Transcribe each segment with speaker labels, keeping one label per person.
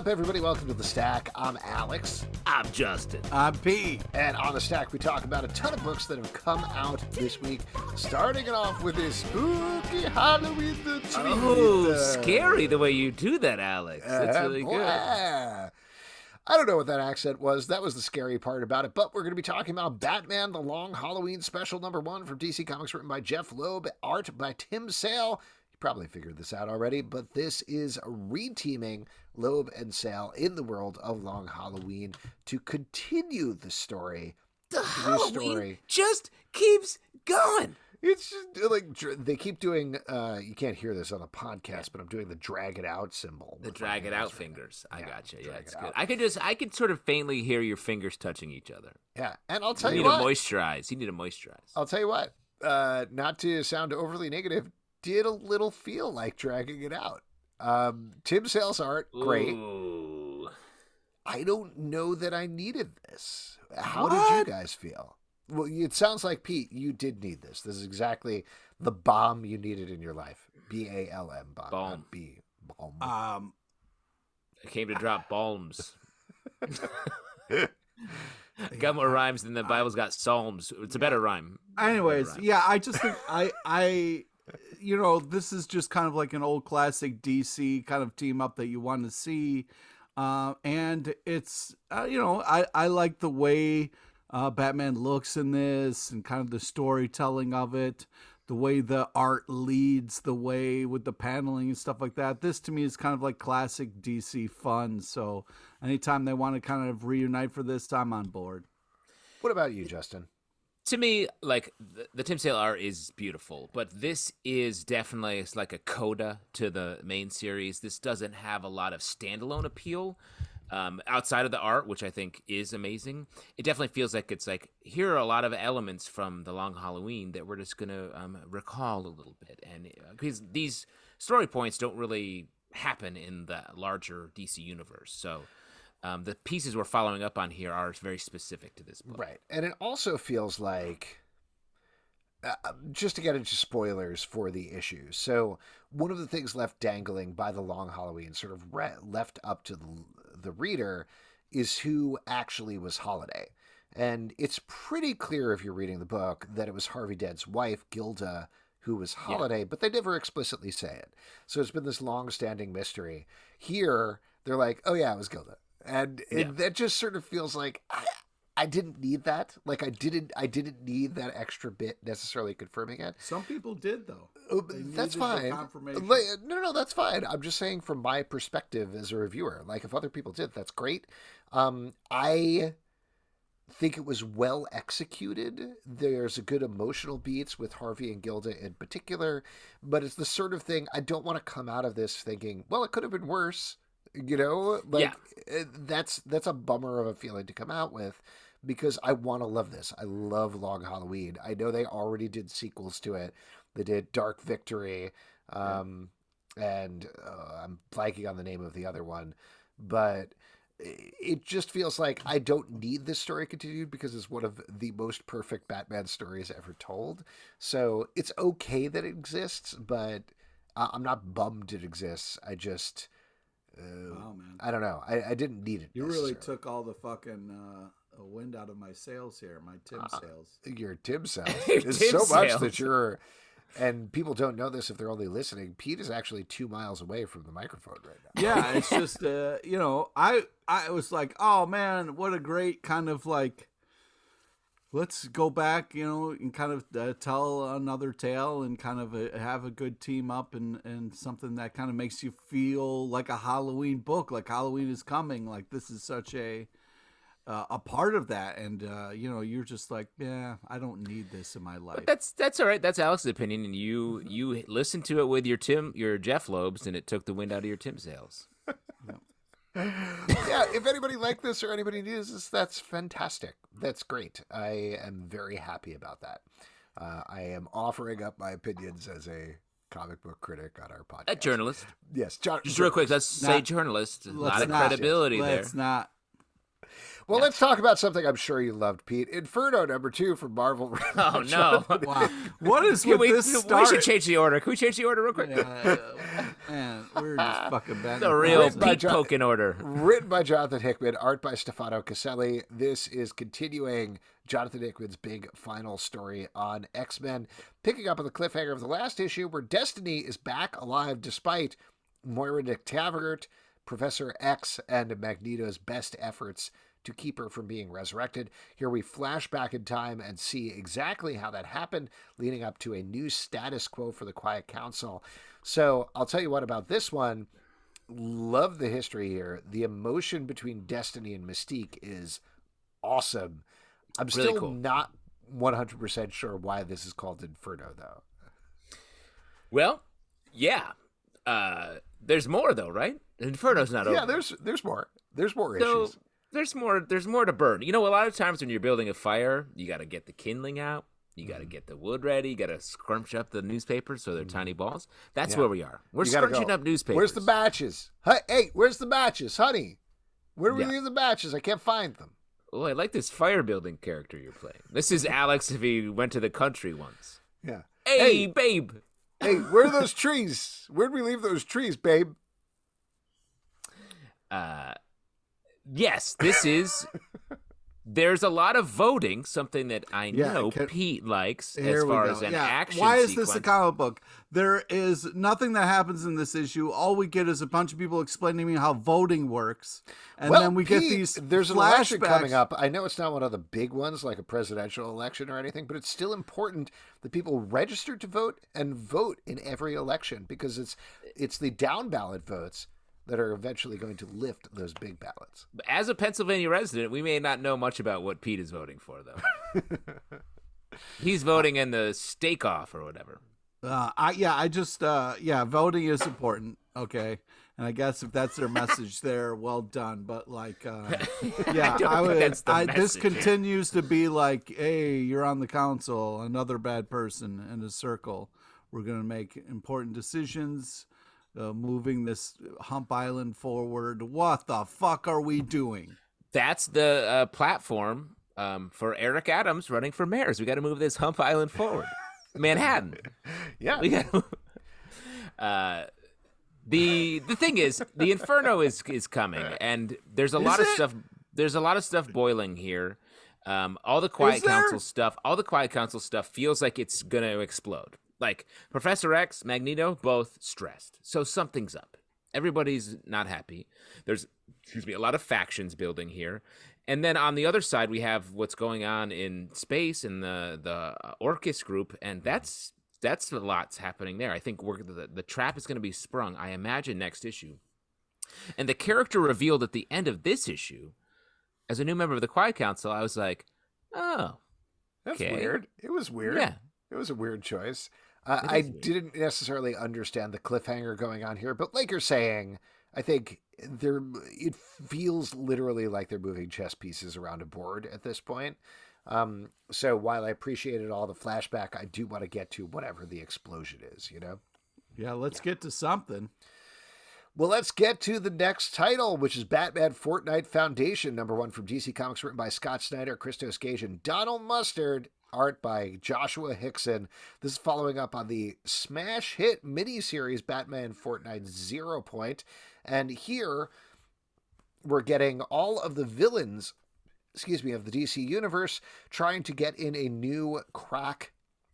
Speaker 1: up, everybody? Welcome to The Stack. I'm Alex.
Speaker 2: I'm Justin.
Speaker 3: I'm Pete.
Speaker 1: And on The Stack, we talk about a ton of books that have come out this week, starting it off with this spooky Halloween the Tree.
Speaker 2: Oh, scary the way you do that, Alex. That's really good.
Speaker 1: I don't know what that accent was. That was the scary part about it. But we're going to be talking about Batman, The Long Halloween Special #1 from DC Comics, written by Jeph Loeb, art by Tim Sale. Probably figured this out already, but this is reteaming Loeb and Sale in the world of Long Halloween to continue the story.
Speaker 2: The Halloween just keeps going.
Speaker 1: It's just like they keep doing, you can't hear this on the podcast, but I'm doing the drag it out symbol.
Speaker 2: The drag it out fingers. I gotcha. Yeah, it's good.
Speaker 1: Out.
Speaker 2: I could sort of faintly hear your fingers touching each other.
Speaker 1: Yeah, and I'll tell you
Speaker 2: what.
Speaker 1: what.
Speaker 2: You need to moisturize.
Speaker 1: I'll tell you what, not to sound overly negative, did a little feel like dragging it out. Tim Sale's art, great.
Speaker 2: Ooh.
Speaker 1: I don't know that I needed this. How did you guys feel? Well, it sounds like, Pete, you did need this. This is exactly the bomb you needed in your life. BALM, bomb.
Speaker 2: Balm.
Speaker 1: B, balm.
Speaker 2: I came to drop bombs. Got more rhymes than the Bible's got psalms. It's a better rhyme.
Speaker 3: Anyways, yeah, I just think I this is just kind of like an old classic DC kind of team up that you want to see. And it's, I like the way Batman looks in this and kind of the storytelling of it, the way the art leads the way with the paneling and stuff like that. This to me is kind of like classic DC fun. So anytime they want to kind of reunite for this, I'm on board.
Speaker 1: What about you, Justin?
Speaker 2: To me, like, the Tim Sale art is beautiful, but this is definitely, it's like a coda to the main series. This doesn't have a lot of standalone appeal outside of the art, which I think is amazing. It definitely feels like it's like, here are a lot of elements from The Long Halloween that we're just going to recall a little bit. And because these story points don't really happen in the larger DC universe. So the pieces we're following up on here are very specific to this book.
Speaker 1: Right. And it also feels like, just to get into spoilers for the issue. So one of the things left dangling by The Long Halloween, sort of left up to the reader, is who actually was Holiday. And it's pretty clear if you're reading the book that it was Harvey Dent's wife, Gilda, who was Holiday, but they never explicitly say it. So it's been this long-standing mystery. Here, they're like, oh yeah, it was Gilda. And that just sort of feels like I didn't need that. Like I didn't need that extra bit necessarily confirming it.
Speaker 3: Some people did though.
Speaker 1: That's fine. No, that's fine. I'm just saying from my perspective as a reviewer. Like if other people did, that's great. I think it was well executed. There's a good emotional beats with Harvey and Gilda in particular, but it's the sort of thing I don't want to come out of this thinking, well, it could have been worse. That's a bummer of a feeling to come out with because I want to love this. I love Long Halloween. I know they already did sequels to it. They did Dark Victory, and I'm blanking on the name of the other one, but it just feels like I don't need this story continued because it's one of the most perfect Batman stories ever told. So it's okay that it exists, but I'm not bummed it exists. I just...
Speaker 3: wow, man.
Speaker 1: I don't know. I didn't need it.
Speaker 3: You really took all the fucking wind out of my sails here, my Tim Sales.
Speaker 1: Your Tim Sales. It's so much that you're... And people don't know this if they're only listening. Pete is actually 2 miles away from the microphone right now.
Speaker 3: Yeah, it's just, I was like, oh, man, what a great kind of like... Let's go back, and kind of tell another tale and kind of have a good team up and something that kind of makes you feel like a Halloween book, like Halloween is coming. Like this is such a part of that. And, you're just like, yeah, I don't need this in my life.
Speaker 2: But that's all right. That's Alex's opinion. And you listened to it with your Jeph Loebs and it took the wind out of your Tim Sales.
Speaker 1: Yeah, if anybody liked this or anybody needs this, that's fantastic. That's great. I am very happy about that. I am offering up my opinions as a comic book critic on our podcast.
Speaker 2: A journalist.
Speaker 1: Yes.
Speaker 2: Just real quick, let's say journalist. A lot of credibility there.
Speaker 3: Let's not.
Speaker 1: Well,
Speaker 2: Yeah.
Speaker 1: let's talk about something I'm sure you loved, Pete. Inferno #2 from Marvel.
Speaker 2: Oh no!
Speaker 3: Wow. What is
Speaker 2: Can
Speaker 3: with this start?
Speaker 2: We should change the order. Can we change the order real quick?
Speaker 3: Man, we're just fucking bad.
Speaker 2: The real
Speaker 1: Written by
Speaker 2: Pete poking order.
Speaker 1: Written by Jonathan Hickman, art by Stefano Caselli. This is continuing Jonathan Hickman's big final story on X-Men, picking up on the cliffhanger of the last issue where Destiny is back alive despite Moira McTaggart, Professor X, and Magneto's best efforts to keep her from being resurrected. Here we flash back in time and see exactly how that happened, leading up to a new status quo for the Quiet Council. So I'll tell you what about this one. Love the history here. The emotion between Destiny and Mystique is awesome. I'm
Speaker 2: Really
Speaker 1: still
Speaker 2: cool.
Speaker 1: not 100% sure why this is called Inferno, though.
Speaker 2: Well, yeah. There's more though, right? Inferno's not over.
Speaker 1: Yeah, there's more. There's more
Speaker 2: So,
Speaker 1: issues.
Speaker 2: There's more to burn. You know, a lot of times when you're building a fire, you got to get the kindling out. You got to get the wood ready. You got to scrunch up the newspapers so they're tiny balls. That's where we are. We're
Speaker 1: You gotta
Speaker 2: scrunching
Speaker 1: go.
Speaker 2: up newspapers.
Speaker 1: Where's the matches? Hey, where's the matches, honey? Where do we
Speaker 2: Yeah.
Speaker 1: leave the matches? I can't find them.
Speaker 2: Oh, I like this fire building character you're playing. This is Alex if he went to the country once.
Speaker 1: Yeah.
Speaker 2: Hey, babe.
Speaker 1: Hey, where are those trees? Where'd we leave those trees, babe?
Speaker 2: Yes, this is. There's a lot of voting, something that I
Speaker 3: Yeah,
Speaker 2: know
Speaker 3: can-
Speaker 2: Pete likes
Speaker 3: Here
Speaker 2: as
Speaker 3: we
Speaker 2: far
Speaker 3: go.
Speaker 2: as an
Speaker 3: Yeah.
Speaker 2: action
Speaker 3: Why is
Speaker 2: sequence.
Speaker 3: this a comic book? There is nothing that happens in this issue. All we get is a bunch of people explaining to me how voting works, and
Speaker 1: Well,
Speaker 3: then we get
Speaker 1: Pete,
Speaker 3: these.
Speaker 1: There's an election
Speaker 3: flashbacks.
Speaker 1: coming up. I know it's not one of the big ones like a presidential election or anything, but it's still important that people register to vote and vote in every election because it's the down ballot votes that are eventually going to lift those big ballots.
Speaker 2: As a Pennsylvania resident, we may not know much about what Pete is voting for, though. He's voting in the stake off or whatever.
Speaker 3: Voting is important. Okay. And I guess if that's their message there, well done. But like, yeah,
Speaker 2: don't think that's the
Speaker 3: this
Speaker 2: message.
Speaker 3: continues to be like, hey, you're on the council, another bad person in a circle. We're going to make important decisions, moving this Hump Island forward. What the fuck are we doing?
Speaker 2: That's the platform for Eric Adams running for mayor. We got to move this Hump Island forward. Manhattan.
Speaker 1: Yeah.
Speaker 2: We got the thing is, the Inferno is coming, and there's a lot of stuff. There's a lot of stuff boiling here. All the Quiet Council stuff feels like it's gonna explode. Like Professor X, Magneto, both stressed. So something's up. Everybody's not happy. There's, a lot of factions building here. And then on the other side, we have what's going on in space in the Orcus group, and that's a lot's happening there. I think the trap is going to be sprung, I imagine, next issue. And the character revealed at the end of this issue, as a new member of the Quiet Council, I was like, oh,
Speaker 1: That's
Speaker 2: okay.
Speaker 1: weird. It was weird.
Speaker 2: Yeah.
Speaker 1: It was a weird choice.
Speaker 2: It
Speaker 1: I
Speaker 2: is weird.
Speaker 1: didn't necessarily understand the cliffhanger going on here, but like you're saying, I think it feels literally like they're moving chess pieces around a board at this point. So while I appreciated all the flashback, I do want to get to whatever the explosion is, you know?
Speaker 3: Yeah, let's get to something.
Speaker 1: Well, let's get to the next title, which is Batman Fortnite Foundation, #1 from DC Comics, written by Scott Snyder, Christos Gage, and Donald Mustard, art by Joshua Hixson. This is following up on the smash hit miniseries Batman Fortnite 0 Point. And here we're getting all of the villains, of the DC universe trying to get in a new crack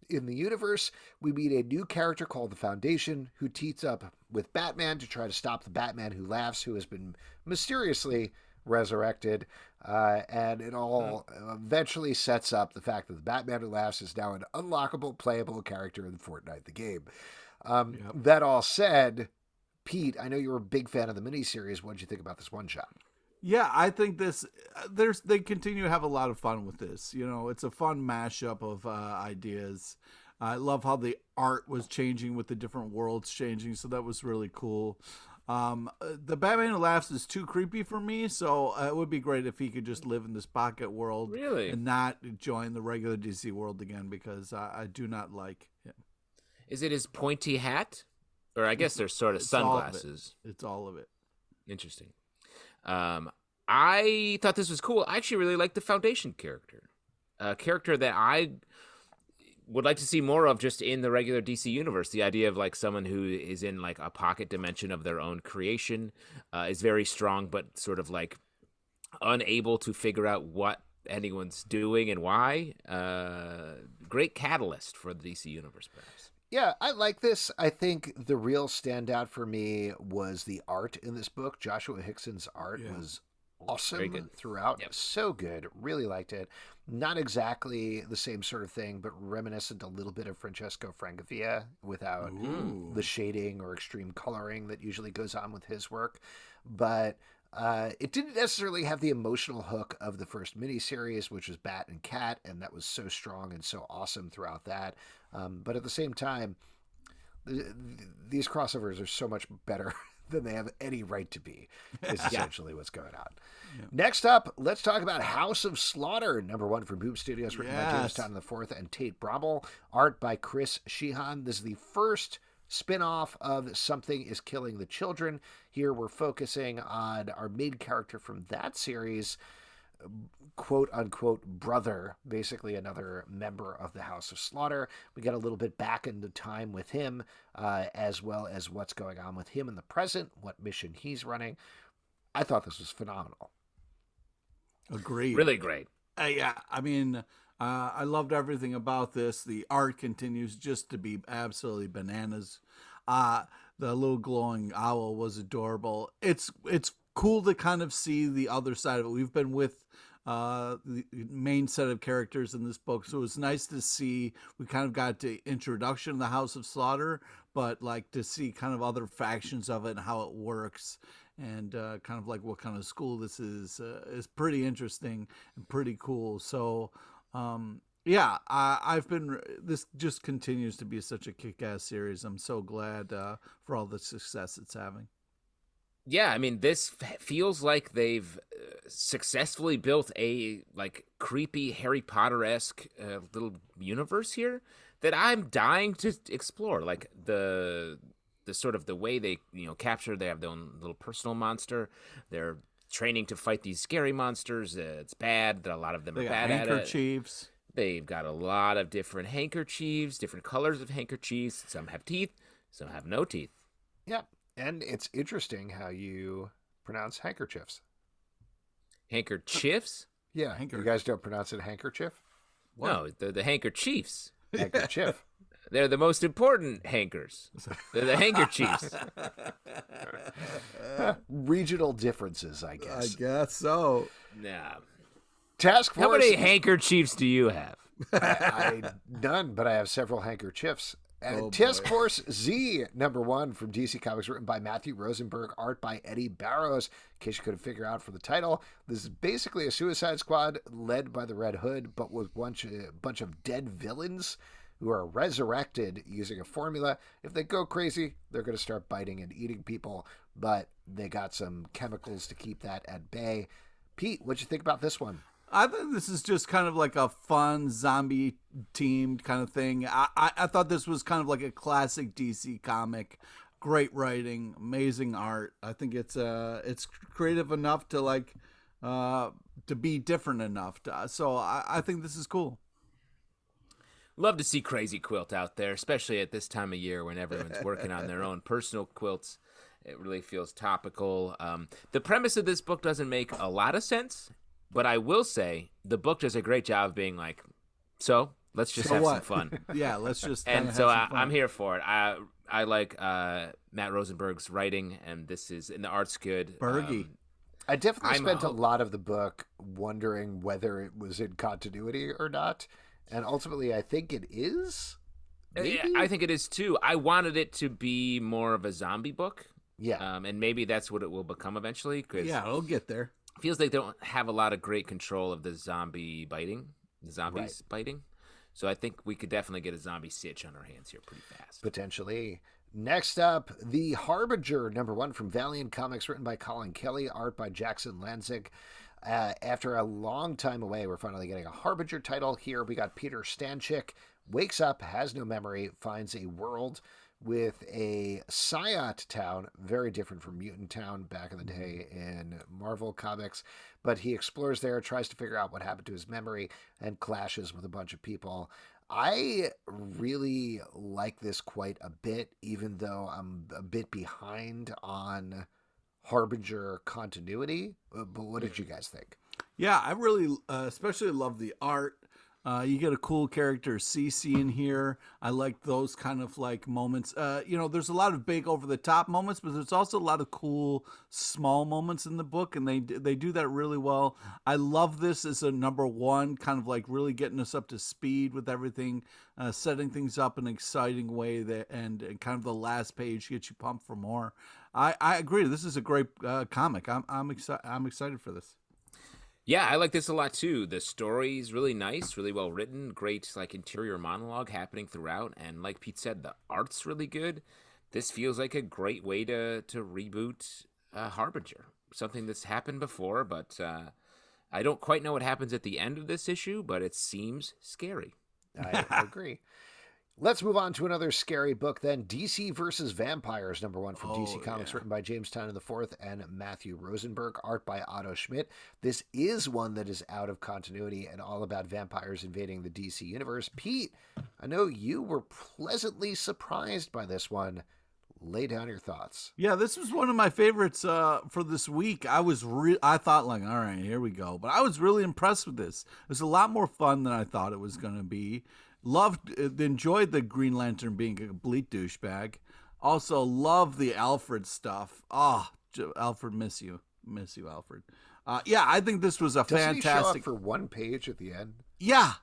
Speaker 1: in the universe. We meet a new character called the Foundation who teams up with Batman to try to stop the Batman Who Laughs, who has been mysteriously resurrected. And it all eventually sets up the fact that the Batman Who Laughs is now an unlockable, playable character in Fortnite, the game. That all said, Pete, I know you're a big fan of the miniseries. What did you think about this one shot?
Speaker 3: Yeah, I think they continue to have a lot of fun with this. You know, it's a fun mashup of ideas. I love how the art was changing with the different worlds changing, so that was really cool. The Batman Who Laughs is too creepy for me, so it would be great if he could just live in this pocket world
Speaker 2: Really?
Speaker 3: and not join the regular DC world again, because I do not like him.
Speaker 2: Is it his pointy hat? Or I guess they're sort of
Speaker 3: It's all of it.
Speaker 2: sunglasses.
Speaker 3: It's all of it.
Speaker 2: Interesting. I thought this was cool. I actually really liked the Foundation character, a character that I would like to see more of just in the regular DC universe. The idea of like someone who is in like a pocket dimension of their own creation is very strong, but sort of like unable to figure out what anyone's doing and why. Great catalyst for the DC universe, perhaps.
Speaker 1: Yeah, I like this. I think the real standout for me was the art in this book. Joshua Hickson's art was awesome throughout.
Speaker 2: Yep.
Speaker 1: So good. Really liked it. Not exactly the same sort of thing, but reminiscent a little bit of Francesco Francavilla without the shading or extreme coloring that usually goes on with his work. But it didn't necessarily have the emotional hook of the first miniseries, which was Bat and Cat, and that was so strong and so awesome throughout that. But at the same time, these crossovers are so much better than they have any right to be, is essentially what's going on. Yeah. Next up, let's talk about House of Slaughter, #1 from Boom Studios, written by James Tynion IV and Tate Brombal, art by Chris Shehan. This is the first spin-off of Something is Killing the Children. Here we're focusing on our main character from that series, quote-unquote brother, basically another member of the House of Slaughter. We get a little bit back into time with him, as well as what's going on with him in the present, what mission he's running. I thought this was phenomenal.
Speaker 3: Agreed.
Speaker 2: Really great.
Speaker 3: Yeah, I mean, I loved everything about this. The art continues just to be absolutely bananas. The little glowing owl was adorable. It's cool to kind of see the other side of it. We've been with the main set of characters in this book, so it's nice to see. We kind of got the introduction of the House of Slaughter, but like to see kind of other factions of it and how it works, and kind of like what kind of school this is pretty interesting and pretty cool. So yeah, this just continues to be such a kick-ass series. I'm so glad for all the success it's having.
Speaker 2: Yeah, I mean, this feels like they've successfully built a like creepy Harry Potter-esque little universe here that I'm dying to explore. Like the sort of the way they capture. They have their own little personal monster. They're training to fight these scary monsters. It's bad. A lot of them are bad at it.
Speaker 3: Handkerchiefs.
Speaker 2: They've got a lot of different handkerchiefs, different colors of handkerchiefs. Some have teeth, some have no teeth.
Speaker 1: Yeah. And it's interesting how you pronounce handkerchiefs.
Speaker 2: Handkerchiefs?
Speaker 1: Yeah. You guys don't pronounce it handkerchief?
Speaker 2: What? No, they're the handkerchiefs.
Speaker 1: Handkerchief.
Speaker 2: They're the most important hankers. They're the handkerchiefs.
Speaker 1: Regional differences, I guess.
Speaker 3: I guess so.
Speaker 2: Nah.
Speaker 1: Task Force.
Speaker 2: How many handkerchiefs do you have?
Speaker 1: None, but I have several handkerchiefs. Task Force Z, #1 from DC Comics, written by Matthew Rosenberg, art by Eddy Barrows. In case you couldn't figure out from the title, this is basically a Suicide Squad led by the Red Hood, but with a bunch of dead villains who are resurrected using a formula. If they go crazy, they're going to start biting and eating people, but they got some chemicals to keep that at bay. Pete, what'd you think about this one?
Speaker 3: I think this is just kind of like a fun zombie teamed kind of thing. I thought this was kind of like a classic DC comic. Great writing, amazing art. I think it's creative enough to like to be different enough. So I think this is cool.
Speaker 2: Love to see Crazy Quilt out there, especially at this time of year when everyone's working on their own personal quilts. It really feels topical. The premise of this book doesn't make a lot of sense. But I will say the book does a great job of being like, so let's just have some fun.
Speaker 3: Yeah, let's just.
Speaker 2: And so I'm here for it. I like Matt Rosenberg's writing, and the art's good.
Speaker 3: Bergie.
Speaker 1: I definitely spent a lot of the book wondering whether it was in continuity or not, and ultimately I think it is. Maybe?
Speaker 2: I think it is too. I wanted it to be more of a zombie book.
Speaker 1: Yeah,
Speaker 2: and maybe that's what it will become eventually.
Speaker 3: Yeah, it'll get there.
Speaker 2: Feels like they don't have a lot of great control of the zombies biting. So I think we could definitely get a zombie sitch on our hands here pretty fast.
Speaker 1: Potentially. Next up, The Harbinger, #1 from Valiant Comics, written by Collin Kelly, art by Jackson Lanzing. After a long time away, we're finally getting a Harbinger title here. We got Peter Stanchik, wakes up, has no memory, finds a world with a Psyot town, very different from Mutant Town back in the day in Marvel Comics. But he explores there, tries to figure out what happened to his memory, and clashes with a bunch of people. I really like this quite a bit, even though I'm a bit behind on Harbinger continuity. But what did you guys think?
Speaker 3: Yeah, I really especially love the art. You get a cool character, Cece, in here. I like those kind of like moments. There's a lot of big over the top moments, but there's also a lot of cool small moments in the book, and they do that really well. I love this as a number one, kind of like really getting us up to speed with everything, setting things up in an exciting way and kind of the last page gets you pumped for more. I agree. This is a great comic. I'm excited for this.
Speaker 2: Yeah, I like this a lot too. The story's really nice, really well written, great like interior monologue happening throughout, and like Pete said, the art's really good. This feels like a great way to reboot Harbinger, something that's happened before, but I don't quite know what happens at the end of this issue, but it seems scary.
Speaker 1: I agree. Let's move on to another scary book then. DC versus Vampires, #1 from DC Comics, written by James Tynion IV and Matthew Rosenberg, art by Otto Schmidt. This is one that is out of continuity and all about vampires invading the DC universe. Pete, I know you were pleasantly surprised by this one. Lay down your thoughts.
Speaker 3: Yeah, this was one of my favorites for this week. I thought like, all right, here we go. But I was really impressed with this. It was a lot more fun than I thought it was going to be. Enjoyed the Green Lantern being a complete douchebag. Also, love the Alfred stuff. Alfred, miss you, Alfred. I think this was a fantastic.
Speaker 1: Doesn't he show up for one page at the end?
Speaker 3: Yeah,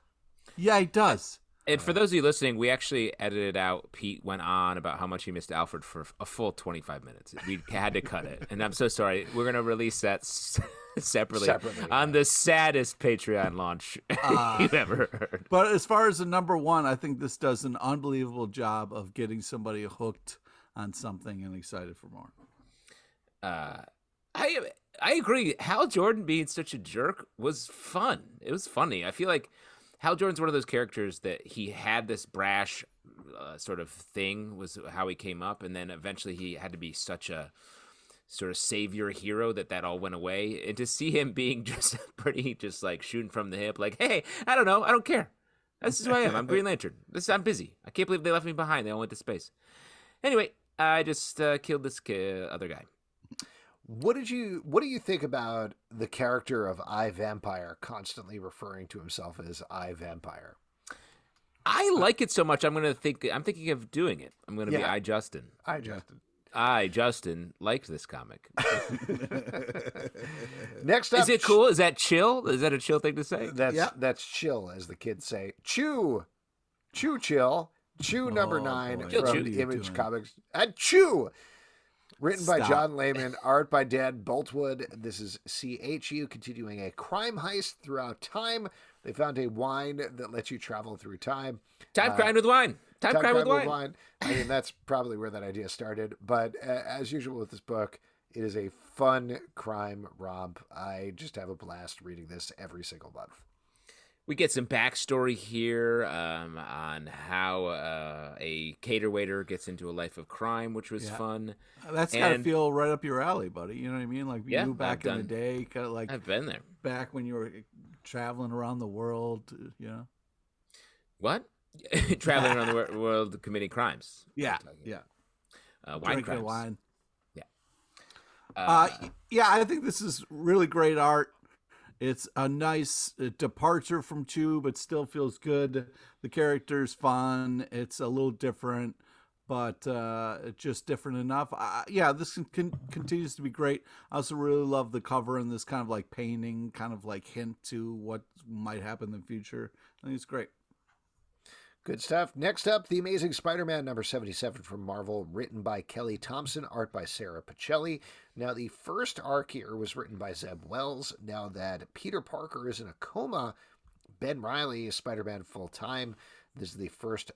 Speaker 3: he does.
Speaker 2: And for those of you listening, we actually edited out. Pete went on about how much he missed Alfred for a full 25 minutes. We had to cut it, and I'm so sorry. We're gonna release that separately on the saddest Patreon launch you've ever heard.
Speaker 3: But as far as the #1, I think this does an unbelievable job of getting somebody hooked on something and excited for more.
Speaker 2: I agree. Hal Jordan being such a jerk was fun. It was funny. I feel like Hal Jordan's one of those characters that he had this brash sort of thing, was how he came up, and then eventually he had to be such a sort of savior hero that all went away. And to see him being just pretty, just like shooting from the hip, like, hey, I don't know, I don't care. This is who I am. I'm Green Lantern. I'm busy. I can't believe they left me behind. They all went to space. Anyway, I just killed this other guy.
Speaker 1: What do you think about the character of I Vampire constantly referring to himself as I Vampire?
Speaker 2: I like it so much. I'm thinking of doing it. I'm going to be I Justin. I, Justin, liked this comic.
Speaker 1: Next up,
Speaker 2: is it cool? Is that chill? Is that a chill thing to say?
Speaker 1: That's chill, as the kids say. Chew, chill. Chew #9 from Image Comics. And Chew. Written by John Layman, art by Dan Boultwood. This is CHU continuing a crime heist throughout time. They found a wine that lets you travel through time.
Speaker 2: Time crime with wine. Time crime with wine.
Speaker 1: I mean, that's probably where that idea started. But as usual with this book, it is a fun crime romp. I just have a blast reading this every single month.
Speaker 2: We get some backstory here on how a cater waiter gets into a life of crime, which was fun.
Speaker 3: That's got to feel right up your alley, buddy. You know what I mean? Like you back in the day, kind of like
Speaker 2: I've been there.
Speaker 3: Back when you were traveling around the world, you know.
Speaker 2: What? Traveling around the world committing crimes.
Speaker 3: Yeah.
Speaker 2: Wine crimes.
Speaker 3: Wine.
Speaker 2: Yeah.
Speaker 3: I think this is really great art. It's a nice departure from Chew, but still feels good. The character's fun. It's a little different, but just different enough. This continues to be great. I also really love the cover and this kind of like painting, kind of like hint to what might happen in the future. I think it's great.
Speaker 1: Good stuff. Next up, The Amazing Spider-Man #77 from Marvel, written by Kelly Thompson, art by Sara Pichelli. Now, the first arc here was written by Zeb Wells. Now that Peter Parker is in a coma, Ben Reilly is Spider-Man full-time. This is the first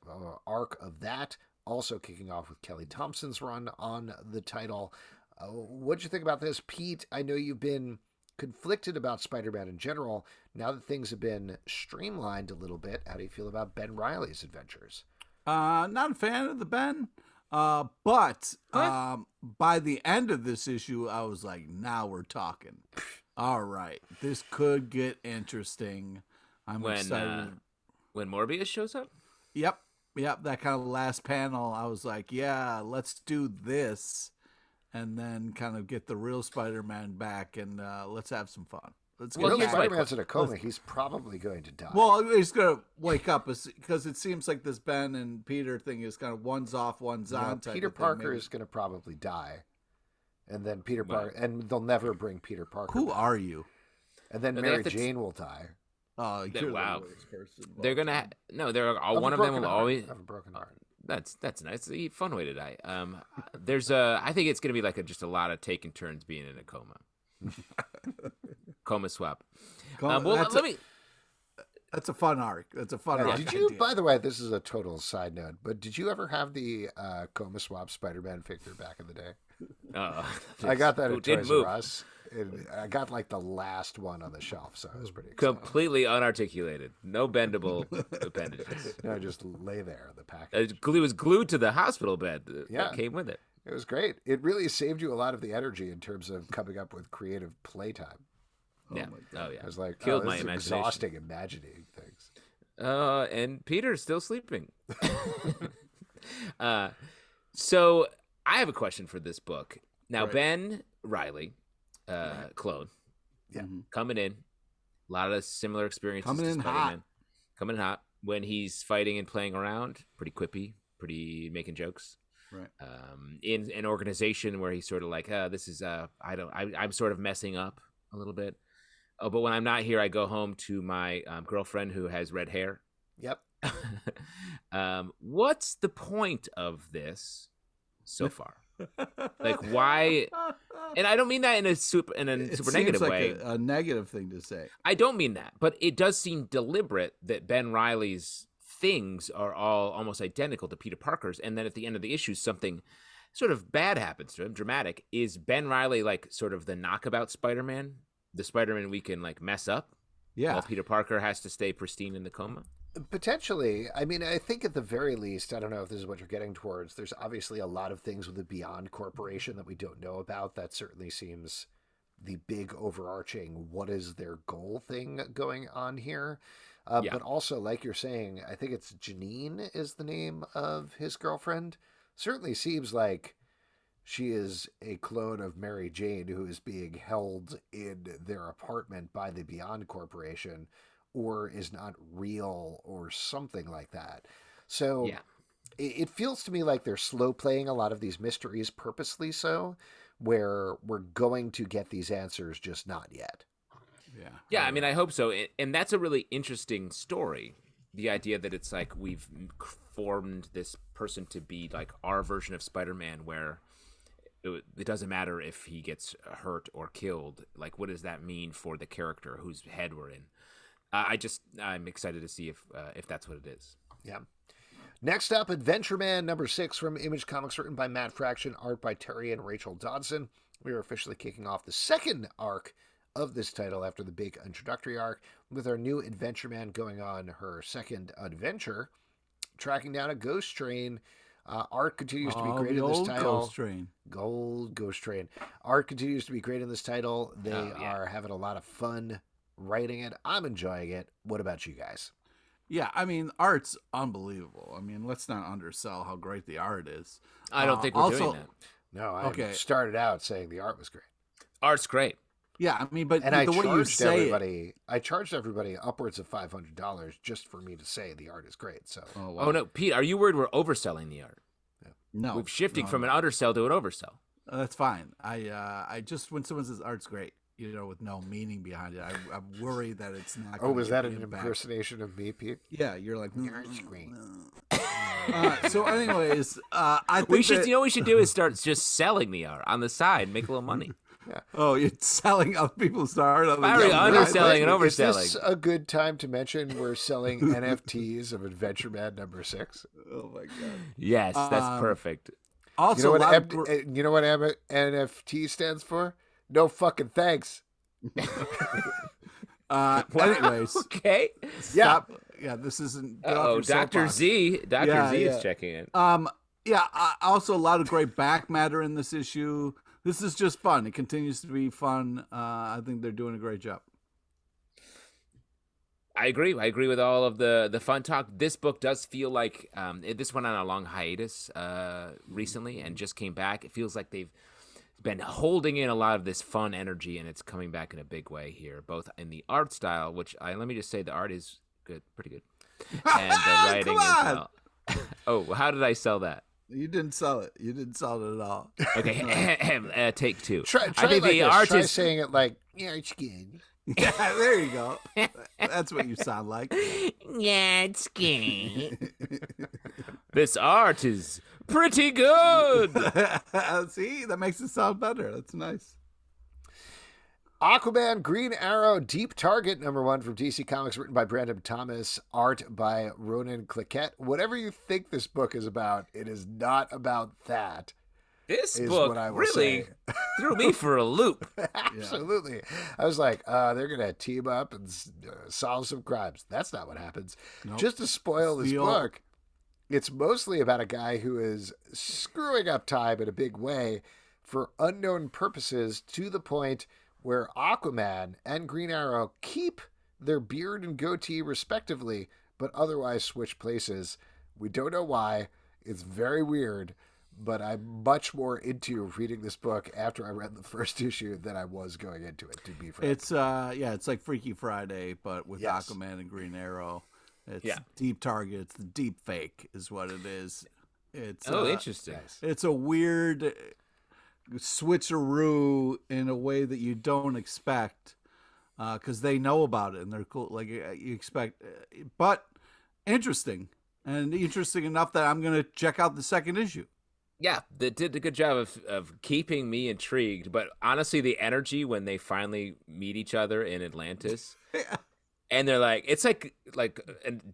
Speaker 1: arc of that, also kicking off with Kelly Thompson's run on the title. What'd you think about this, Pete? I know you've been conflicted about Spider-Man in general. Now that things have been streamlined a little bit, how do you feel about Ben Reilly's adventures?
Speaker 3: Not a fan of the Ben. But by the end of this issue, I was like, now we're talking. All right, this could get interesting. I'm excited.
Speaker 2: When Morbius shows up?
Speaker 3: Yep, that kind of last panel, I was like, yeah, let's do this. And then kind of get the real Spider-Man back and let's have some fun. Let's
Speaker 1: Well,
Speaker 3: get
Speaker 1: Spider-Man's in a coma. He's probably going to die.
Speaker 3: Well, he's going to wake up because it seems like this Ben and Peter thing is kind of one's off, one's on.
Speaker 1: Peter Parker is going to probably die. And then Peter Parker, and they'll never bring Peter Parker
Speaker 3: Who
Speaker 1: back.
Speaker 3: are you?
Speaker 1: And then Mary Jane will die.
Speaker 3: Oh, you're
Speaker 2: wow.
Speaker 3: the worst person.
Speaker 2: They're going to... No, they're all, one of them will always...
Speaker 1: Have a broken heart.
Speaker 2: That's nice. It's a fun way to die. There's I think it's going to be like just a lot of taking turns being in a coma. Coma swap.
Speaker 3: That's a fun arc. Arc.
Speaker 1: Did you, by the way, this is a total side note, but did you ever have the coma swap Spider-Man figure back in the day? I got that at Toys R Us. I got like the last one on the shelf, so I was pretty excited.
Speaker 2: Completely unarticulated. No bendable appendages.
Speaker 1: No, just lay there, the package.
Speaker 2: It was glued to the hospital bed that came with it.
Speaker 1: It was great. It really saved you a lot of the energy in terms of coming up with creative playtime.
Speaker 2: Yeah.
Speaker 1: I was like,
Speaker 2: killed my
Speaker 1: this is
Speaker 2: imagination.
Speaker 1: exhausting imagining things.
Speaker 2: And Peter's still sleeping. So I have a question for this book. Now, Ben Reilly, clone, coming in, a lot of similar experiences.
Speaker 3: Coming in
Speaker 2: hot when he's fighting and playing around. Pretty quippy, pretty making jokes.
Speaker 3: Right.
Speaker 2: In an organization where he's sort of like, this is I'm sort of messing up a little bit. Oh, but when I'm not here, I go home to my girlfriend who has red hair.
Speaker 1: Yep.
Speaker 2: What's the point of this so far? Like, why? And I don't mean that in a super negative
Speaker 3: like
Speaker 2: way.
Speaker 3: A negative thing to say.
Speaker 2: I don't mean that, but it does seem deliberate that Ben Reilly's things are all almost identical to Peter Parker's, and then at the end of the issue, something sort of bad happens to him, dramatic. Is Ben Reilly like sort of the knockabout Spider-Man? The Spider-Man we can like mess up?
Speaker 3: Yeah.
Speaker 2: While Peter Parker has to stay pristine in the coma?
Speaker 1: Potentially. I mean, I think at the very least, I don't know if this is what you're getting towards, there's obviously a lot of things with the Beyond Corporation that we don't know about. That certainly seems the big overarching what is their goal thing going on here. But also, like you're saying, I think it's Janine is the name of his girlfriend. Certainly seems like she is a clone of Mary Jane who is being held in their apartment by the Beyond Corporation, or is not real or something like that. So it feels to me like they're slow playing a lot of these mysteries purposely so, where we're going to get these answers, just not yet.
Speaker 2: Yeah, I mean, I hope so. And that's a really interesting story. The idea that it's like we've formed this person to be like our version of Spider-Man where it doesn't matter if he gets hurt or killed. Like, what does that mean for the character whose head we're in? I'm excited to see if that's what it is.
Speaker 1: Yeah. Next up, Adventureman number 6 from Image Comics, written by Matt Fraction, art by Terry and Rachel Dodson. We are officially kicking off the second arc of this title after the big introductory arc, with our new Adventureman going on her second adventure, tracking down a ghost train. Art continues to be great in this title. Ghost Train. Art continues to be great in this title. They are having a lot of fun writing it. I'm enjoying it. What about you guys?
Speaker 3: Yeah, I mean, art's unbelievable. I mean, let's not undersell how great the art is.
Speaker 2: I don't think we're doing that.
Speaker 1: No, I started out saying the art was great.
Speaker 2: Art's great.
Speaker 3: Yeah, I mean, but
Speaker 1: and
Speaker 3: the way you say
Speaker 1: I charged everybody upwards of $500 just for me to say the art is great. So,
Speaker 2: oh no, Pete, are you worried we're overselling the art?
Speaker 1: Yeah.
Speaker 3: No,
Speaker 2: we're shifting from an undersell to an oversell.
Speaker 3: That's fine. I just when someone says art's great, with no meaning behind it, I'm worried that it's not.
Speaker 1: Oh, was that an impersonation of me, Pete?
Speaker 3: Yeah, you're like
Speaker 1: the art's great.
Speaker 3: So, anyways, I think
Speaker 2: we should. What we should do is start just selling the art on the side, make a little money.
Speaker 1: Yeah.
Speaker 3: Oh, you're selling other people's art.
Speaker 2: Underselling and overselling.
Speaker 1: Is this a good time to mention we're selling NFTs of Adventureman number 6?
Speaker 3: Oh my god!
Speaker 2: Yes, that's perfect.
Speaker 3: Also,
Speaker 1: you know what NFT stands for? No fucking thanks.
Speaker 3: Anyways,
Speaker 2: okay.
Speaker 3: Stop. Yeah, this isn't.
Speaker 2: Dr. Z. Dr. Z is checking in.
Speaker 3: Yeah, also a lot of great back matter in this issue. This is just fun. It continues to be fun. I think they're doing a great job.
Speaker 2: I agree. I agree with all of the fun talk. This book does feel like this went on a long hiatus recently and just came back. It feels like they've been holding in a lot of this fun energy, and it's coming back in a big way here, both in the art style, which let me just say the art is good, pretty good, and the writing as well. Oh, how did I sell that?
Speaker 3: You didn't sell it. You didn't sell it at all.
Speaker 2: Okay, take two.
Speaker 1: Try
Speaker 2: I think
Speaker 1: like
Speaker 2: the
Speaker 1: this.
Speaker 2: art
Speaker 1: Try
Speaker 2: is
Speaker 1: saying it like, yeah, it's good.
Speaker 3: Yeah, there you go. That's what you sound like.
Speaker 2: Yeah, it's good. This art is pretty good.
Speaker 3: See, that makes it sound better. That's nice.
Speaker 1: Aquaman, Green Arrow, Deep Target, #1 from DC Comics, written by Brandon Thomas, art by Ronan Cliquette. Whatever you think this book is about, it is not about that.
Speaker 2: This book really threw me for a loop.
Speaker 1: Absolutely. I was like, they're going to team up and solve some crimes. That's not what happens. Nope. Just to spoil this book, it's mostly about a guy who is screwing up time in a big way for unknown purposes, to the point where Aquaman and Green Arrow keep their beard and goatee respectively, but otherwise switch places. We don't know why. It's very weird, but I'm much more into reading this book after I read the first issue than I was going into it, to be frank.
Speaker 3: It's it's like Freaky Friday, but with Aquaman and Green Arrow. It's Deep Target. It's the deep fake is what it is. It's
Speaker 2: interesting.
Speaker 3: It's a weird switcheroo in a way that you don't expect, because they know about it and they're cool. Like you expect, but interesting enough that I'm going to check out the second issue.
Speaker 2: Yeah, they did a good job of keeping me intrigued. But honestly, the energy when they finally meet each other in Atlantis, and they're like, it's like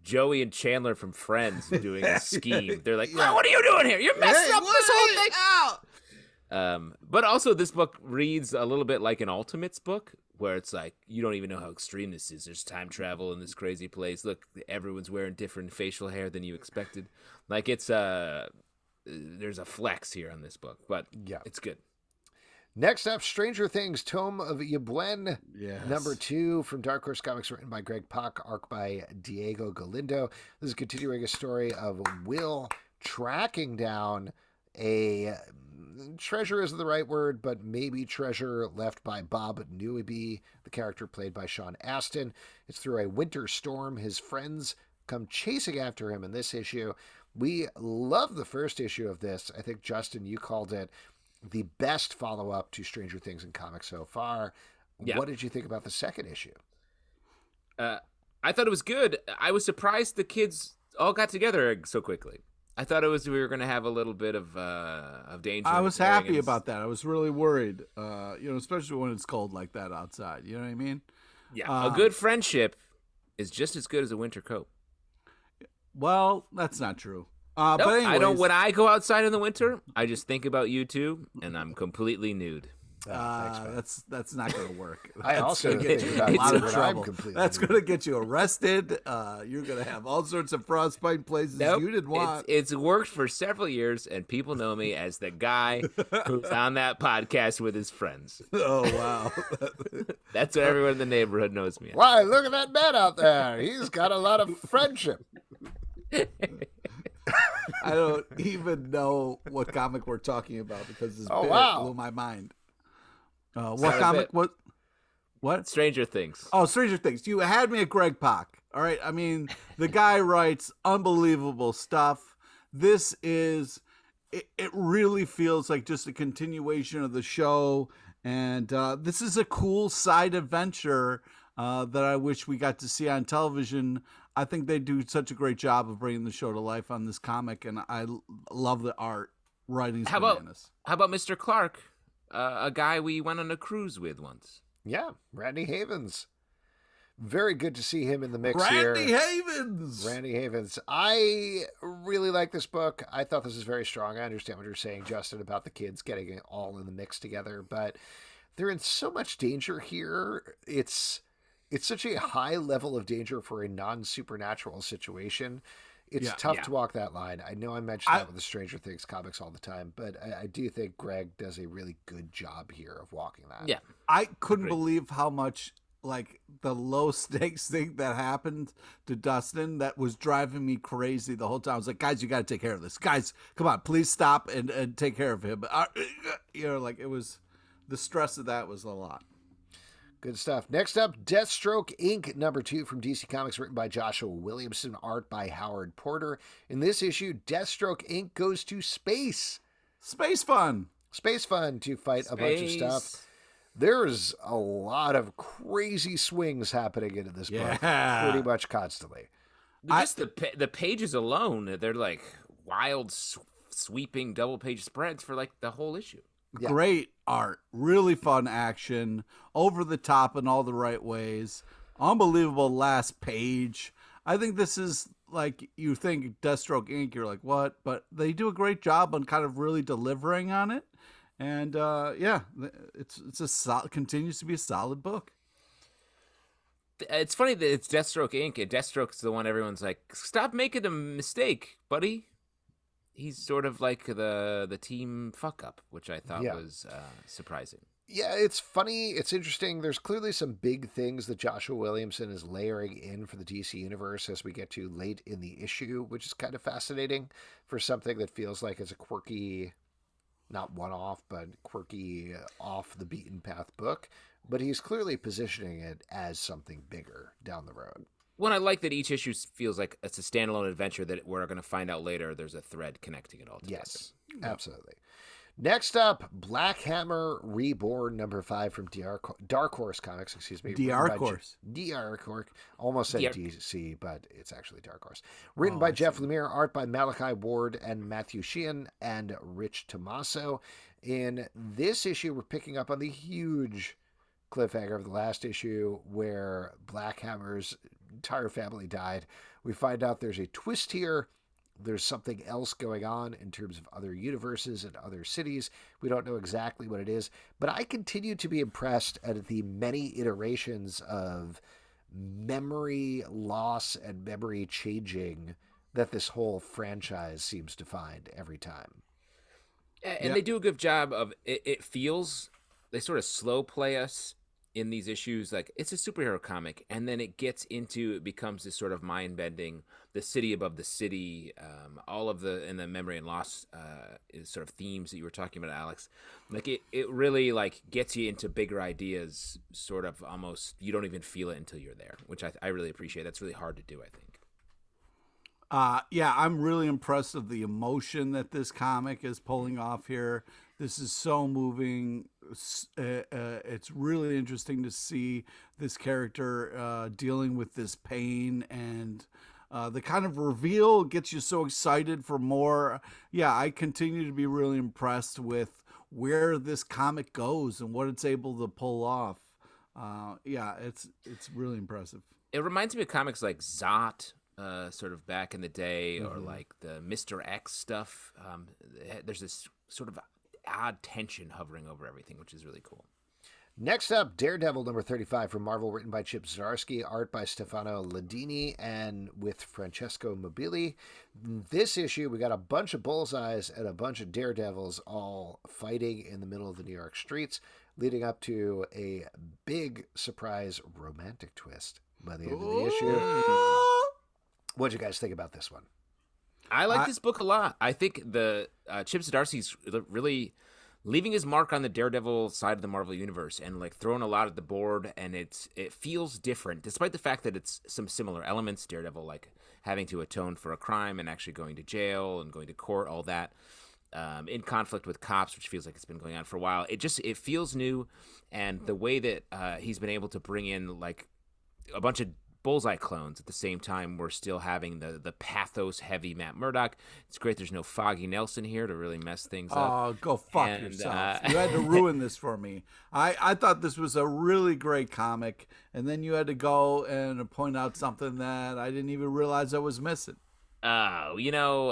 Speaker 2: Joey and Chandler from Friends doing a scheme. They're like, oh, what are you doing here? You're messing up this whole thing. But also this book reads a little bit like an Ultimates book, where it's like, you don't even know how extreme this is. There's time travel in this crazy place. Look, everyone's wearing different facial hair than you expected. Like it's there's a flex here on this book, but it's good.
Speaker 1: Next up, Stranger Things, Tome of Yebuin, #2 from Dark Horse Comics, written by Greg Pak, art by Diego Galindo. This is continuing a story of Will tracking down a treasure isn't the right word, but maybe treasure left by Bob Newby, the character played by Sean Astin. It's through a winter storm. His friends come chasing after him in this issue. We love the first issue of this. I think, Justin, you called it the best follow-up to Stranger Things in comics so far. Yeah. What did you think about the second issue?
Speaker 2: I thought it was good. I was surprised the kids all got together so quickly. I thought we were going to have a little bit of danger.
Speaker 3: I was happy about that. I was really worried, especially when it's cold like that outside. You know what I mean?
Speaker 2: Yeah, a good friendship is just as good as a winter coat.
Speaker 3: Well, that's not true.
Speaker 2: Nope,
Speaker 3: but anyways,
Speaker 2: I don't. When I go outside in the winter, I just think about you two, and I'm completely nude.
Speaker 3: Thanks, that's not going to work.
Speaker 1: I also get you a lot of trouble.
Speaker 3: That's going to get you arrested. You're going to have all sorts of frostbite places you didn't want.
Speaker 2: It's worked for several years, and people know me as the guy who's on that podcast with his friends.
Speaker 3: Oh, wow.
Speaker 2: That's what everyone in the neighborhood knows me as.
Speaker 1: Why, look at that man out there. He's got a lot of friendship.
Speaker 3: I don't even know what comic we're talking about because this blew my mind. What comic? What?
Speaker 2: Stranger Things.
Speaker 3: Oh, Stranger Things. You had me at Greg Pak. All right. I mean, the guy writes unbelievable stuff. This is, it really feels like just a continuation of the show. And this is a cool side adventure that I wish we got to see on television. I think they do such a great job of bringing the show to life on this comic. And I love the art. Writing's bananas.
Speaker 2: How about Mr. Clark? A guy we went on a cruise with once.
Speaker 1: Yeah, Randy Havens. Very good to see him in the mix
Speaker 3: Randy
Speaker 1: here.
Speaker 3: Randy
Speaker 1: Havens. I really like this book. I thought this was very strong. I understand what you're saying, Justin, about the kids getting it all in the mix together, but they're in so much danger here. It's such a high level of danger for a non-supernatural situation. It's tough to walk that line. I know I mention that with the Stranger Things comics all the time, but I do think Greg does a really good job here of walking that.
Speaker 2: Yeah.
Speaker 3: I couldn't believe how much, like, the low stakes thing that happened to Dustin that was driving me crazy the whole time. I was like, guys, you got to take care of this. Guys, come on, please stop and take care of him. You know, like, it was, the stress of that was a lot.
Speaker 1: Good stuff. Next up, Deathstroke Inc. #2 from DC Comics, written by Joshua Williamson, art by Howard Porter. In this issue, Deathstroke Inc. goes to space.
Speaker 3: Space fun.
Speaker 1: Space fun to fight a bunch of stuff. There's a lot of crazy swings happening in this book, pretty much constantly.
Speaker 2: Just the pages alone, they're like wild, sweeping double-page spreads for like the whole issue.
Speaker 3: Yeah. Great art, really fun action, over the top in all the right ways. Unbelievable last page. I think this is like, you think Deathstroke Inc., you're like, what? But they do a great job on kind of really delivering on it. And it's a continues to be a solid book.
Speaker 2: It's funny that it's Deathstroke Inc. and Deathstroke's the one everyone's like, stop making a mistake, buddy. He's sort of like the team fuck up, which I thought was surprising.
Speaker 1: Yeah, it's funny. It's interesting. There's clearly some big things that Joshua Williamson is layering in for the DC universe as we get to late in the issue, which is kind of fascinating for something that feels like it's a quirky, not one-off, but quirky, off the beaten path book. But he's clearly positioning it as something bigger down the road.
Speaker 2: Well, I like that each issue feels like it's a standalone adventure that we're going to find out later there's a thread connecting it all together.
Speaker 1: Yes, absolutely. Next up, Black Hammer Reborn #5 from Dark Horse Comics, excuse me.
Speaker 3: Dark Horse.
Speaker 1: Almost said DC, but it's actually Dark Horse. Written by Jeph Lemire, art by Malachi Ward and Matthew Sheehan and Rich Tommaso. In this issue, we're picking up on the huge cliffhanger of the last issue where Black Hammer's entire family died. We find out there's a twist here. There's something else going on in terms of other universes and other cities. We don't know exactly what it is, but I continue to be impressed at the many iterations of memory loss and memory changing that this whole franchise seems to find every time.
Speaker 2: And they do a good job of it feels, they sort of slow play us in these issues like it's a superhero comic, and then it becomes this sort of mind-bending, the city above the city, all of the memory and loss sort of themes that you were talking about, Alex. Like it really like gets you into bigger ideas, sort of almost you don't even feel it until you're there, which I really appreciate. That's really hard to do, I think.
Speaker 3: I'm really impressed with the emotion that this comic is pulling off here. This is so moving. It's really interesting to see this character dealing with this pain, and the kind of reveal gets you so excited for more. Yeah, I continue to be really impressed with where this comic goes and what it's able to pull off. It's really impressive.
Speaker 2: It reminds me of comics like Zot, sort of back in the day, or like the Mr. X stuff. There's this sort of odd tension hovering over everything, which is really cool.
Speaker 1: Next up, Daredevil #35 from Marvel, written by Chip Zdarsky, art by Stefano Ladini, and with Francesco Mobili. This issue, we got a bunch of bullseyes and a bunch of daredevils all fighting in the middle of the New York streets, leading up to a big surprise romantic twist by the end of the issue. What did you guys think about this one?
Speaker 2: I like this book a lot. I think the Chip Zdarsky's really leaving his mark on the Daredevil side of the Marvel Universe and like throwing a lot at the board, and it feels different, despite the fact that it's some similar elements. Daredevil like having to atone for a crime and actually going to jail and going to court, all that, in conflict with cops, which feels like it's been going on for a while. It feels new, and the way that he's been able to bring in like a bunch of Bullseye clones at the same time we're still having the pathos heavy Matt Murdock. It's great there's no Foggy Nelson here to really mess things up.
Speaker 3: Oh, go fuck yourself. You had to ruin this for me. I thought this was a really great comic, and then you had to go and point out something that I didn't even realize I was missing.
Speaker 2: Oh,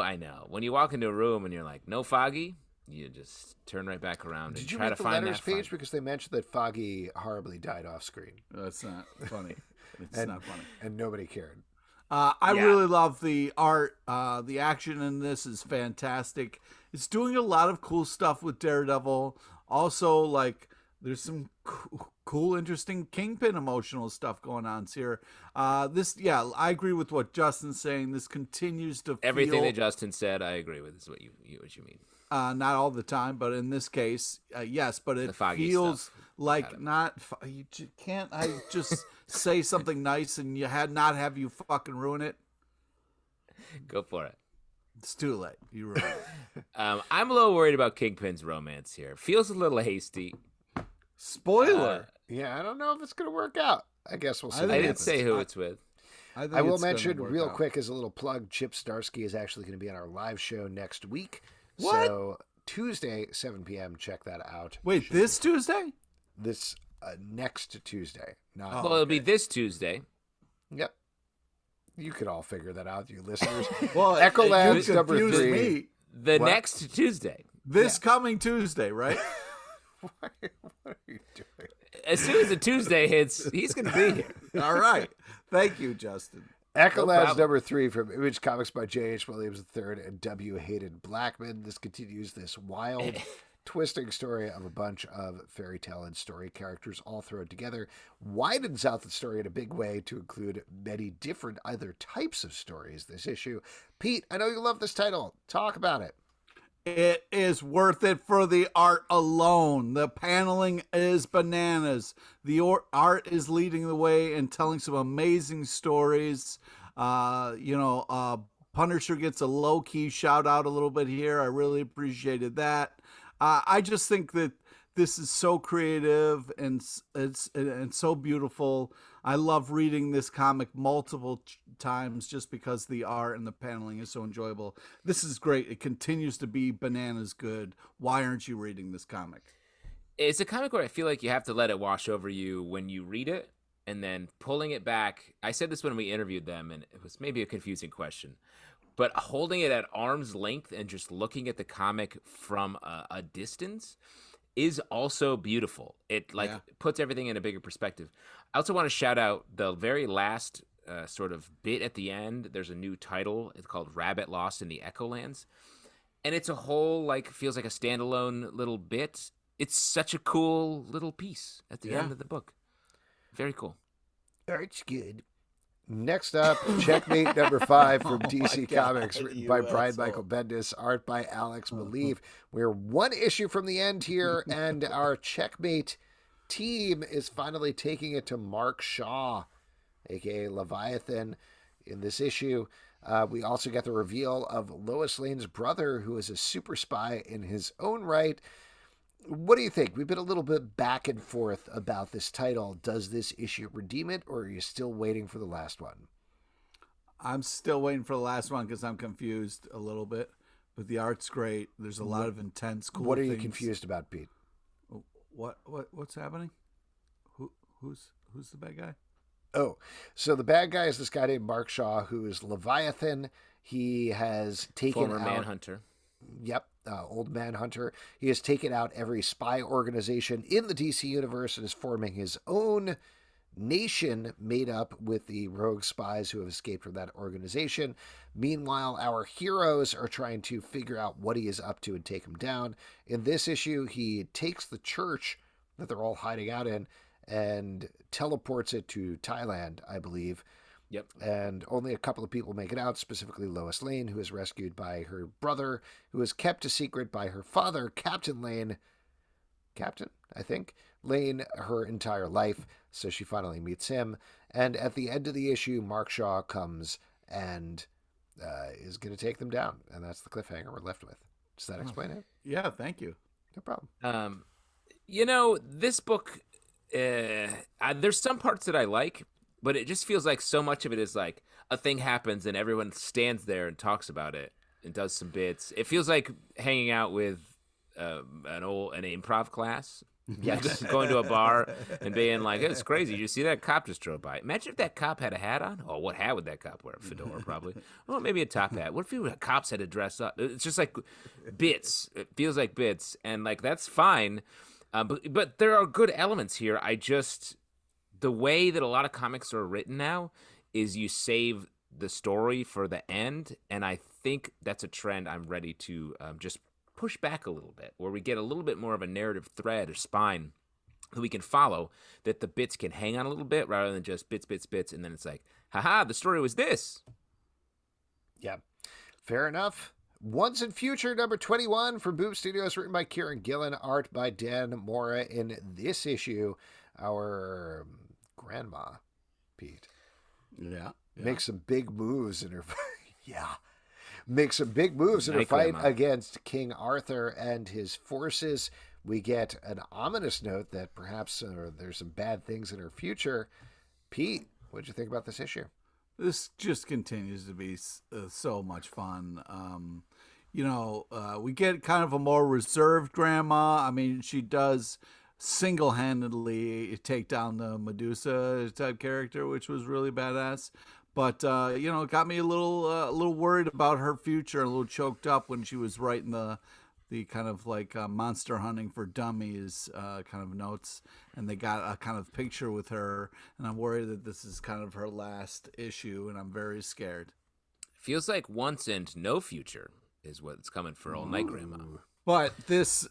Speaker 2: I know. When you walk into a room and you're like, no Foggy, you just turn right back around and try to find that. Did you read the letters
Speaker 1: page? Because they mentioned that Foggy horribly died off screen.
Speaker 3: That's not funny. It's not funny.
Speaker 1: And nobody cared.
Speaker 3: I
Speaker 2: Yeah.
Speaker 3: really love the art. The action in this is fantastic. It's doing a lot of cool stuff with Daredevil. Also, like, there's some cool, interesting Kingpin emotional stuff going on here. I agree with what Justin's saying. This continues to
Speaker 2: Everything
Speaker 3: feel,
Speaker 2: that Justin said, I agree with. Is what you mean.
Speaker 3: not all the time, but in this case, yes. But it
Speaker 2: foggy
Speaker 3: feels
Speaker 2: stuff.
Speaker 3: like not. Can't I just say something nice and not have you fucking ruin it?
Speaker 2: Go for it.
Speaker 3: It's too late. You ruined it.
Speaker 2: I'm a little worried about Kingpin's romance here. Feels a little hasty.
Speaker 3: Spoiler.
Speaker 1: Yeah, I don't know if it's going to work out. I guess we'll see.
Speaker 3: I
Speaker 2: I didn't
Speaker 3: it's-
Speaker 2: say who it's with.
Speaker 1: I will
Speaker 3: it's gonna
Speaker 1: mention
Speaker 3: work
Speaker 1: real
Speaker 3: out.
Speaker 1: quick as a little plug, Chip Zdarsky is actually going to be on our live show next week.
Speaker 3: What?
Speaker 1: So Tuesday, 7 p.m. Check that out.
Speaker 3: Wait,
Speaker 1: Should
Speaker 3: this
Speaker 1: be-
Speaker 3: Tuesday?
Speaker 1: This next Tuesday. Not.
Speaker 3: Oh.
Speaker 2: Well, it'll be this Tuesday.
Speaker 1: Yep. You could all figure that out, you listeners.
Speaker 3: Well,
Speaker 1: Echo
Speaker 3: you
Speaker 1: Labs number
Speaker 3: confused
Speaker 1: 3.
Speaker 3: me.
Speaker 2: The
Speaker 1: What?
Speaker 2: next Tuesday.
Speaker 3: This coming Tuesday, right?
Speaker 1: What are you doing?
Speaker 2: As soon as the Tuesday hits, he's going to be here.
Speaker 3: All right. Thank you, Justin.
Speaker 1: Echo
Speaker 2: No
Speaker 1: Labs
Speaker 2: problem.
Speaker 1: number 3 from Image Comics by J.H. Williams III and W. Hayden Blackman. This continues this wild, twisting story of a bunch of fairy tale and story characters all thrown together. Widens out the story in a big way to include many different other types of stories this issue. Pete, I know you love this title. Talk about it.
Speaker 3: It is worth it for the art alone. The paneling is bananas. The art is leading the way and telling some amazing stories. Punisher gets a low-key shout out a little bit here. I really appreciated that. I just think that this is so creative and so beautiful. I love reading this comic multiple times just because the art and the paneling is so enjoyable. This is great. It continues to be bananas good. Why aren't you reading this comic?
Speaker 2: It's a comic where I feel like you have to let it wash over you when you read it, and then pulling it back. I said this when we interviewed them, and it was maybe a confusing question. But holding it at arm's length and just looking at the comic from a distance is also beautiful. It puts everything in a bigger perspective. I also want to shout out the very last sort of bit at the end. There's a new title. It's called Rabbit Lost in the Echolands. And it's a whole, feels like a standalone little bit. It's such a cool little piece at the end of the book. Very cool.
Speaker 1: Art's good. Next up, Checkmate number 5 from DC Comics, written by Brian Michael Bendis, art by Alex Maleev. We're one issue from the end here, and our Checkmate team is finally taking it to Mark Shaw, aka Leviathan, in this issue. We also get the reveal of Lois Lane's brother, who is a super spy in his own right. What do you think? We've been a little bit back and forth about this title. Does this issue redeem it, or are you still waiting for the last one?
Speaker 3: I'm still waiting for the last one because I'm confused a little bit. But the art's great. There's a lot of intense, cool
Speaker 1: What are you
Speaker 3: things.
Speaker 1: confused about, Pete?
Speaker 3: What's happening? Who's the bad guy?
Speaker 1: Oh, so the bad guy is this guy named Mark Shaw, who is Leviathan. He has taken
Speaker 2: Former
Speaker 1: out...
Speaker 2: Manhunter.
Speaker 1: Yep, old Manhunter. He has taken out every spy organization in the DC universe and is forming his own nation made up with the rogue spies who have escaped from that organization. Meanwhile, our heroes are trying to figure out what he is up to and take him down. In this issue, he takes the church that they're all hiding out in and teleports it to Thailand, I believe.
Speaker 2: Yep.
Speaker 1: And only a couple of people make it out, specifically Lois Lane, who is rescued by her brother, who is kept a secret by her father, Captain Lane, Lane, her entire life. So she finally meets him. And at the end of the issue, Mark Shaw comes and is going to take them down. And that's the cliffhanger we're left with. Does that explain it?
Speaker 3: Yeah, thank you.
Speaker 1: No problem.
Speaker 2: This book, there's some parts that I like, but it just feels like so much of it is like a thing happens and everyone stands there and talks about it and does some bits. It feels like hanging out with an improv class.
Speaker 1: Yes.
Speaker 2: Just going to a bar and being like, it's crazy. Did you see that cop just drove by? Imagine if that cop had a hat on. Oh, what hat would that cop wear? A fedora, probably. Well, maybe a top hat. What if cops had to dress up? It's just like bits. It feels like bits. And that's fine. But there are good elements here. The way that a lot of comics are written now is you save the story for the end, and I think that's a trend I'm ready to just push back a little bit, where we get a little bit more of a narrative thread or spine that we can follow, that the bits can hang on a little bit rather than just bits, and then it's like, haha, the story was this.
Speaker 1: Yeah, fair enough. Once and Future number 21 from Boom Studios, written by Kieran Gillen, art by Dan Mora. In this issue, our grandma, Pete, makes some big moves in her makes some big moves in her fight against King Arthur and his forces. We get an ominous note that perhaps there's some bad things in her future. Pete, what did you think about this issue?
Speaker 3: This just continues to be so much fun. We get kind of a more reserved grandma. I mean, she does single-handedly take down the Medusa type character, which was really badass. But it got me a little worried about her future, a little choked up when she was writing the kind of like monster hunting for dummies kind of notes, and they got a kind of picture with her, and I'm worried that this is kind of her last issue, and I'm very scared.
Speaker 2: Feels like once and no future is what's coming for All Night Grandma.
Speaker 3: But this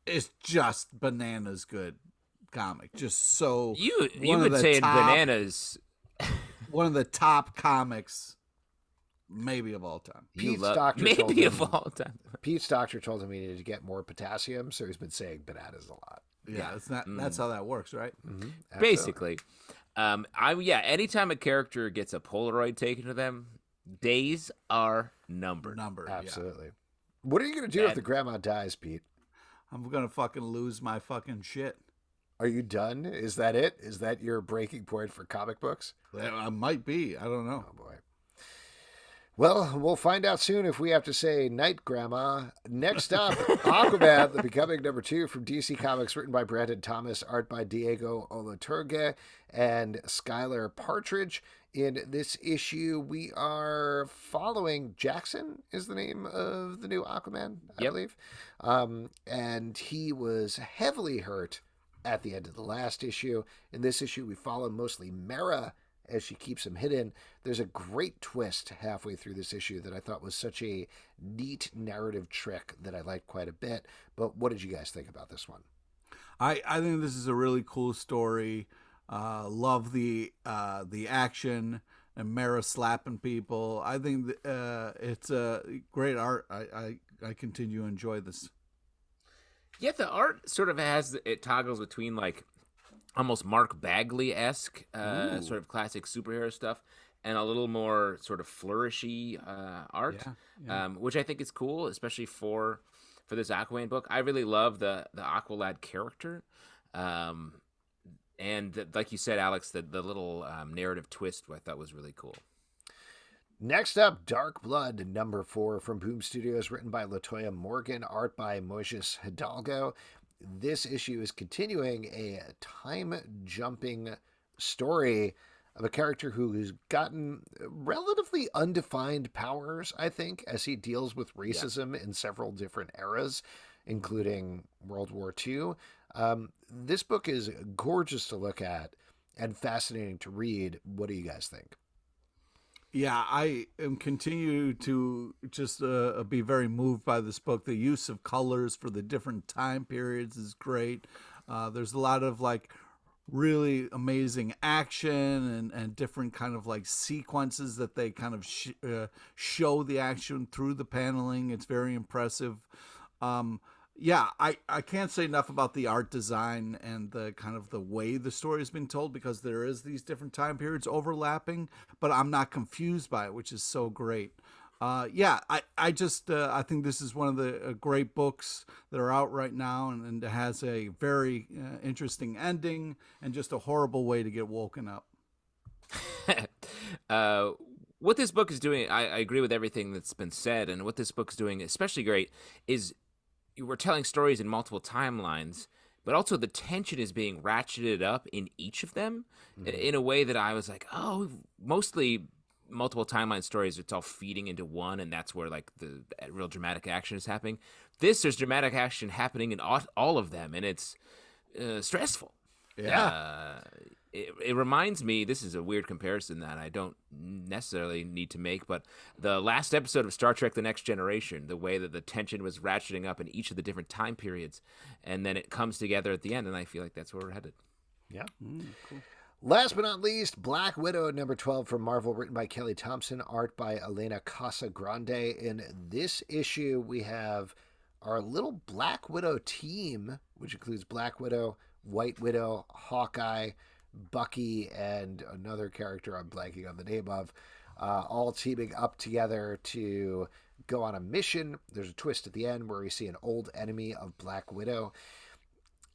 Speaker 3: is just bananas good comic. Just so
Speaker 2: you would say bananas.
Speaker 3: One of the top comics, maybe of all time.
Speaker 1: Pete's doctor told him he needed to get more potassium, so he's been saying bananas a lot.
Speaker 3: Yeah, it's not. That's how that works, right?
Speaker 1: Mm-hmm.
Speaker 2: Basically, anytime a character gets a Polaroid taken to them, days are numbered.
Speaker 1: Absolutely. Yeah. What are you gonna do if the grandma dies, Pete?
Speaker 3: I'm gonna fucking lose my fucking shit.
Speaker 1: Are you done? Is that it? Is that your breaking point for comic books?
Speaker 3: I might be. I don't know.
Speaker 1: Oh, boy. Well, we'll find out soon if we have to say night, Grandma. Next up, Aquaman, The Becoming number 2 from DC Comics, written by Brandon Thomas, art by Diego Olaturge and Skylar Partridge. In this issue, we are following Jackson, is the name of the new Aquaman, I believe. And he was heavily hurt at the end of the last issue. In this issue, we follow mostly Mera as she keeps him hidden. There's a great twist halfway through this issue that I thought was such a neat narrative trick that I liked quite a bit. But what did you guys think about this one?
Speaker 3: I think this is a really cool story. Love the action and Mera slapping people. I think it's a great art. I continue to enjoy this.
Speaker 2: Yeah, the art sort of it toggles between like almost Mark Bagley-esque sort of classic superhero stuff and a little more sort of flourishy art, which I think is cool, especially for this Aquaman book. I really love the Aqualad character. And like you said, Alex, the little narrative twist I thought was really cool.
Speaker 1: Next up, Dark Blood, number 4 from Boom Studios, written by Latoya Morgan, art by Moises Hidalgo. This issue is continuing a time-jumping story of a character who has gotten relatively undefined powers, I think, as he deals with racism in several different eras, including World War II. This book is gorgeous to look at and fascinating to read. What do you guys think?
Speaker 3: Yeah, I am continue to just be very moved by this book. The use of colors for the different time periods is great. There's a lot of like really amazing action and different kind of like sequences that they kind of show the action through the paneling. It's very impressive. I can't say enough about the art design and the kind of the way the story has been told, because there is these different time periods overlapping, but I'm not confused by it, which is so great. I think this is one of the great books that are out right now, and it has a very interesting ending and just a horrible way to get woken up.
Speaker 2: What this book is doing, I agree with everything that's been said, and what this book is doing especially great is we're telling stories in multiple timelines, but also the tension is being ratcheted up in each of them in a way that I was like, oh, mostly multiple timeline stories, it's all feeding into one, and that's where like the real dramatic action is happening. There's dramatic action happening in all of them, and it's stressful. it reminds me, this is a weird comparison that I don't necessarily need to make, but the last episode of Star Trek The Next Generation, the way that the tension was ratcheting up in each of the different time periods, and then it comes together at the end, and I feel like that's where we're headed.
Speaker 1: Yeah.
Speaker 3: Cool.
Speaker 1: Last but not least, Black Widow number 12 from Marvel, written by Kelly Thompson, art by Elena Casagrande. In this issue, we have our little Black Widow team, which includes Black Widow, White Widow, Hawkeye, Bucky, and another character I'm blanking on the name of, all teaming up together to go on a mission. There's a twist at the end where we see an old enemy of Black Widow.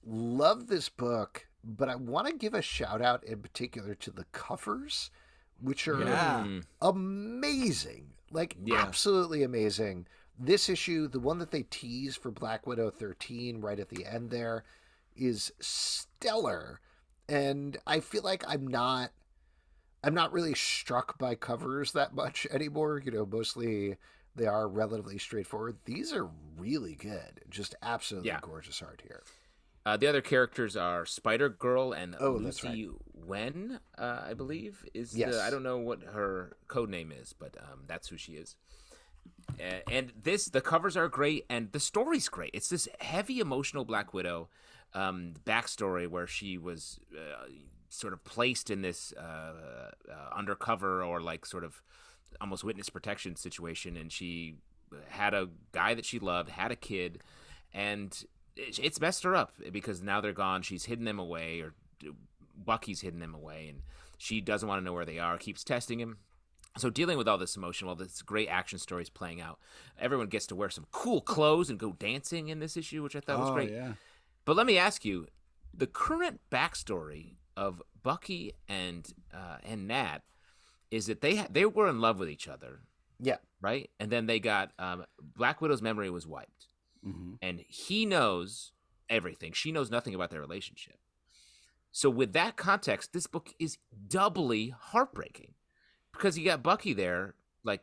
Speaker 1: Love this book, but I want to give a shout out in particular to the covers, which are amazing. Absolutely amazing. This issue, the one that they tease for Black Widow 13 right at the end there, is stellar. And I feel like I'm not really struck by covers that much anymore. Mostly they are relatively straightforward. These are really good. Just absolutely gorgeous art here.
Speaker 2: The other characters are Spider-Girl and
Speaker 1: that's
Speaker 2: Lucy
Speaker 1: right.
Speaker 2: Wen, I believe. I don't know what her code name is, but that's who she is. And the covers are great, and the story's great. It's this heavy, emotional Black Widow backstory where she was sort of placed in this undercover or sort of almost witness protection situation, and she had a guy that she loved, had a kid, and it's messed her up because now they're gone. She's hidden them away, or Bucky's hidden them away, and she doesn't want to know where they are, keeps testing him. So dealing with all this emotion, while this great action story is playing out, everyone gets to wear some cool clothes and go dancing in this issue, which I thought was great.
Speaker 3: Yeah.
Speaker 2: But let me ask you, the current backstory of Bucky and Nat is that they were in love with each other.
Speaker 1: Yeah.
Speaker 2: Right? And then they got Black Widow's memory was wiped.
Speaker 3: Mm-hmm.
Speaker 2: And he knows everything. She knows nothing about their relationship. So with that context, this book is doubly heartbreaking because you got Bucky there,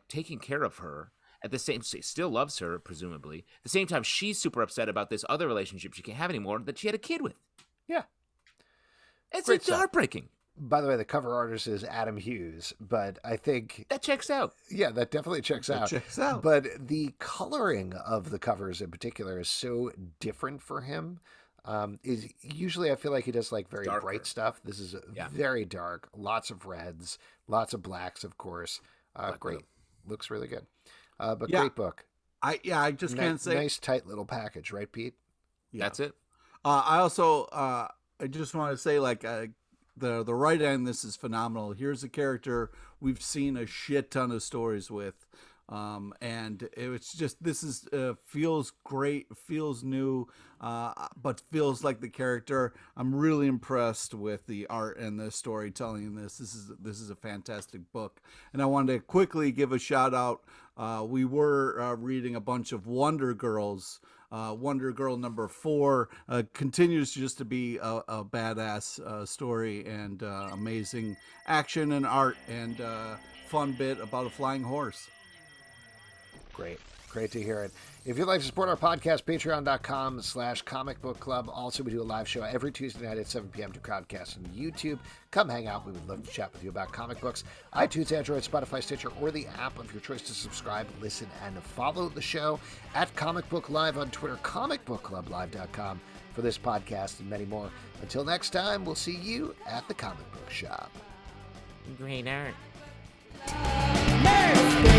Speaker 2: taking care of her. At the same, still loves her, presumably. At the same time, she's super upset about this other relationship she can't have anymore that she had a kid with.
Speaker 1: Yeah.
Speaker 2: It's heartbreaking.
Speaker 1: By the way, the cover artist is Adam Hughes, but I think
Speaker 2: that checks out.
Speaker 1: Yeah, that definitely checks out.
Speaker 3: Checks out.
Speaker 1: But the coloring of the covers in particular is so different for him. Is usually I feel like he does very darker, bright stuff. This is very dark, lots of reds, lots of blacks, of course. Great. Looks really good. But great book. I
Speaker 3: just can't say.
Speaker 1: Nice tight little package, right, Pete?
Speaker 2: Yeah. That's it.
Speaker 3: I also I just want to say the right end. This is phenomenal. Here's a character we've seen a shit ton of stories with, and it's just feels great, feels new, but feels like the character. I'm really impressed with the art and the storytelling in this. This is a fantastic book, and I wanted to quickly give a shout out. We were reading a bunch of Wonder Girls. Wonder Girl number 4 continues just to be a badass story and amazing action and art and fun bit about a flying horse.
Speaker 1: Great to hear it. If you'd like to support our podcast, patreon.com/comicbookclub. Also, we do a live show every Tuesday night at 7 p.m. to Crowdcast on YouTube. Come hang out. We would love to chat with you about comic books. iTunes, Android, Spotify, Stitcher, or the app of your choice to subscribe, listen, and follow the show at Comic Book Live on Twitter, comicbookclublive.com for this podcast and many more. Until next time, we'll see you at the comic book shop.
Speaker 2: Great art.
Speaker 4: Nerd.